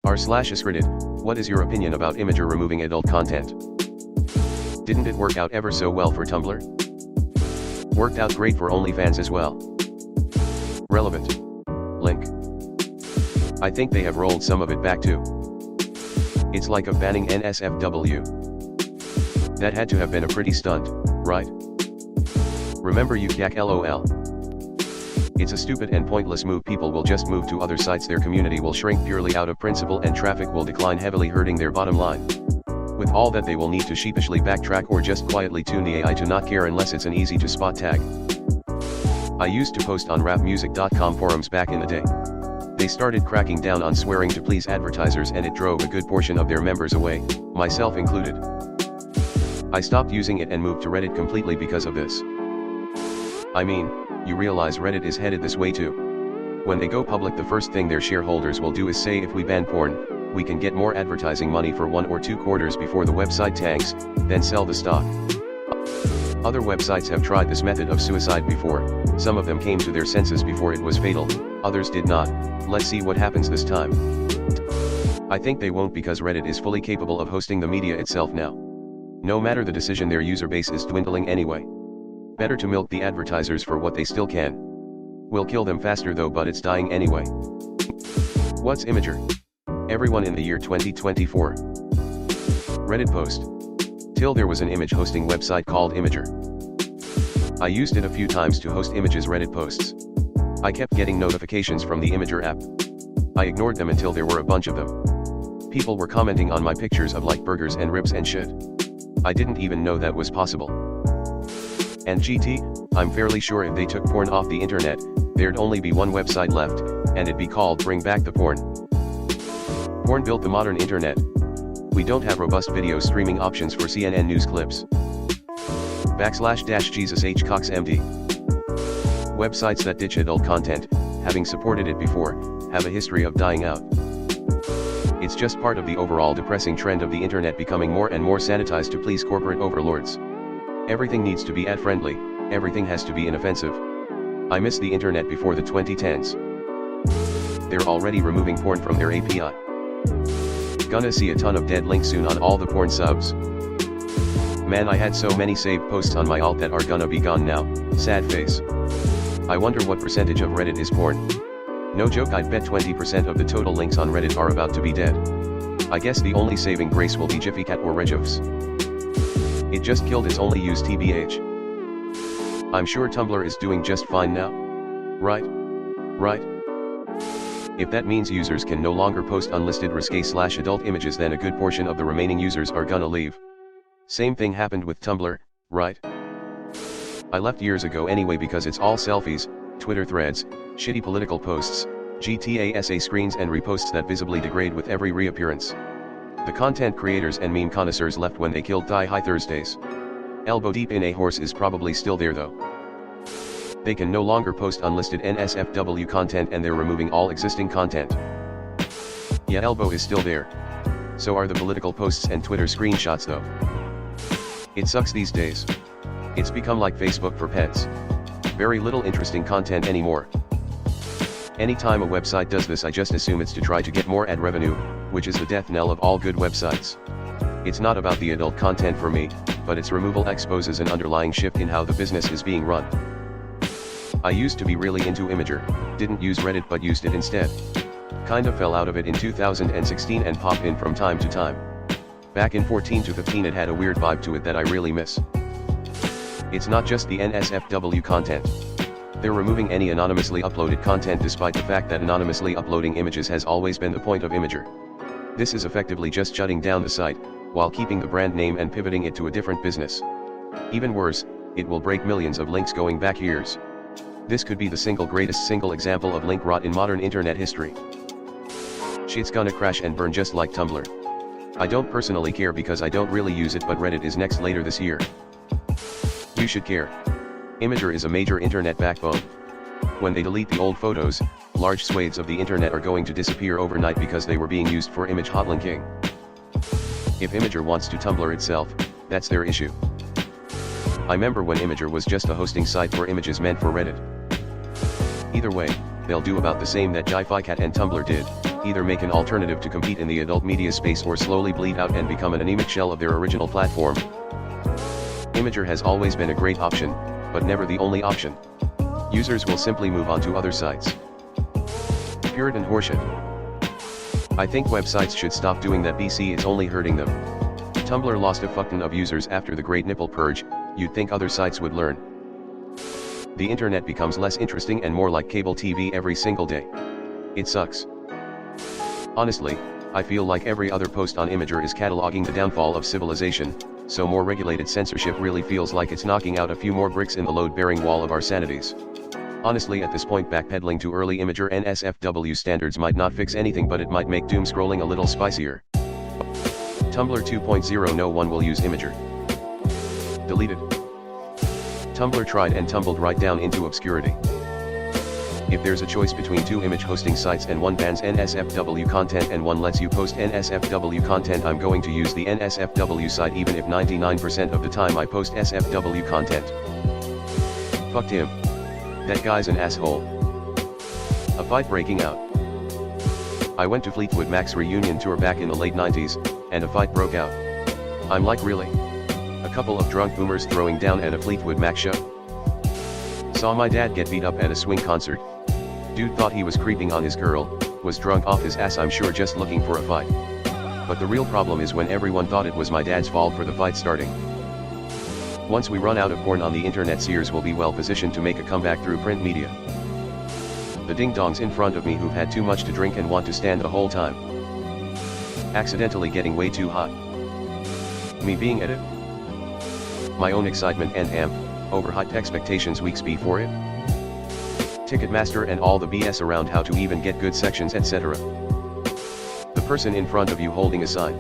r/askreddit, what is your opinion about Imgur removing adult content? Didn't it work out ever so well for Tumblr? Worked out great for OnlyFans as well. Relevant. Link. I think they have rolled some of it back too. It's like of banning NSFW. That had to have been a pretty stunt, right? Remember UCAC LOL. It's a stupid and pointless move. People will just move to other sites. Their community will shrink purely out of principle and traffic will decline heavily, hurting their bottom line. With all that, they will need to sheepishly backtrack or just quietly tune the AI to not care unless it's an easy to spot tag. I used to post on rapmusic.com forums back in the day. They started cracking down on swearing to please advertisers and it drove a good portion of their members away, myself included. I stopped using it and moved to Reddit completely because of this. I mean, you realize Reddit is headed this way too. When they go public, the first thing their shareholders will do is say, if we ban porn, we can get more advertising money for 1 or 2 quarters before the website tanks, then sell the stock. Other websites have tried this method of suicide before. Some of them came to their senses before it was fatal, others did not. Let's see what happens this time. I think they won't, because Reddit is fully capable of hosting the media itself now. No matter the decision, their user base is dwindling anyway. Better to milk the advertisers for what they still can. We'll kill them faster though, but it's dying anyway. What's Imgur? Everyone in the year 2024. Reddit post. Till there was an image hosting website called Imgur. I used it a few times to host images Reddit posts. I kept getting notifications from the Imgur app. I ignored them until there were a bunch of them. People were commenting on my pictures of like burgers and ribs and shit. I didn't even know that was possible. And GT, I'm fairly sure if they took porn off the internet, there'd only be one website left, and it'd be called Bring Back the Porn. Porn built the modern internet. We don't have robust video streaming options for CNN news clips. /Jesus H. Cox MD. Websites that ditch adult content, having supported it before, have a history of dying out. It's just part of the overall depressing trend of the internet becoming more and more sanitized to please corporate overlords. Everything needs to be ad-friendly, everything has to be inoffensive. I miss the internet before the 2010s. They're already removing porn from their API. Gonna see a ton of dead links soon on all the porn subs. Man, I had so many saved posts on my alt that are gonna be gone now, sad face. I wonder what percentage of Reddit is porn. No joke, I'd bet 20% of the total links on Reddit are about to be dead. I guess the only saving grace will be JiffyCat or Regifs. It just killed its only use TBH. I'm sure Tumblr is doing just fine now. Right? Right? If that means users can no longer post unlisted risque/adult images, then a good portion of the remaining users are gonna leave. Same thing happened with Tumblr, right? I left years ago anyway because it's all selfies, Twitter threads, shitty political posts, GTA screens and reposts that visibly degrade with every reappearance. The content creators and meme connoisseurs left when they killed Thigh High Thursdays. Elbow deep in a horse is probably still there though. They can no longer post unlisted NSFW content and they're removing all existing content. Yeah, elbow is still there. So are the political posts and Twitter screenshots though. It sucks these days. It's become like Facebook for pets. Very little interesting content anymore. Anytime a website does this, I just assume it's to try to get more ad revenue, which is the death knell of all good websites. It's not about the adult content for me, but its removal exposes an underlying shift in how the business is being run. I used to be really into Imgur, didn't use Reddit but used it instead. Kinda fell out of it in 2016 and pop in from time to time. Back in 14 to 15 it had a weird vibe to it that I really miss. It's not just the NSFW content. They're removing any anonymously uploaded content despite the fact that anonymously uploading images has always been the point of Imgur. This is effectively just shutting down the site, while keeping the brand name and pivoting it to a different business. Even worse, it will break millions of links going back years. This could be the greatest single example of link rot in modern internet history. Shit's gonna crash and burn just like Tumblr. I don't personally care because I don't really use it, but Reddit is next later this year. You should care. Imgur is a major internet backbone. When they delete the old photos, large swathes of the internet are going to disappear overnight because they were being used for image hotlinking. If Imgur wants to Tumblr itself, that's their issue. I remember when Imgur was just a hosting site for images meant for Reddit. Either way, they'll do about the same that JiffyCat and Tumblr did, either make an alternative to compete in the adult media space or slowly bleed out and become an anemic shell of their original platform. Imgur has always been a great option, but never the only option. Users will simply move on to other sites. Puritan horseshit. I think websites should stop doing that. BC is only hurting them. Tumblr lost a fuckton of users after the Great Nipple Purge. You'd think other sites would learn. The internet becomes less interesting and more like cable TV every single day. It sucks. Honestly, I feel like every other post on Imgur is cataloging the downfall of civilization, so more regulated censorship really feels like it's knocking out a few more bricks in the load-bearing wall of our sanities. Honestly, at this point, backpedaling to early Imgur NSFW standards might not fix anything, but it might make doom scrolling a little spicier. Tumblr 2.0. No one will use Imgur. Deleted. Tumblr tried and tumbled right down into obscurity. If there's a choice between two image hosting sites and one bans NSFW content and one lets you post NSFW content, I'm going to use the NSFW site even if 99% of the time I post SFW content. Fucked him. That guy's an asshole. A fight breaking out. I went to Fleetwood Mac's reunion tour back in the late 90s, and a fight broke out. I'm like, really? A couple of drunk boomers throwing down at a Fleetwood Mac show? Saw my dad get beat up at a swing concert. Dude thought he was creeping on his girl, was drunk off his ass, I'm sure, just looking for a fight. But the real problem is when everyone thought it was my dad's fault for the fight starting. Once we run out of porn on the internet, Sears will be well positioned to make a comeback through print media. The ding-dongs in front of me who've had too much to drink and want to stand the whole time. Accidentally getting way too hot. Me being at it. My own excitement and amp, overhyped expectations weeks before it. Ticketmaster and all the BS around how to even get good sections, etc. The person in front of you holding a sign.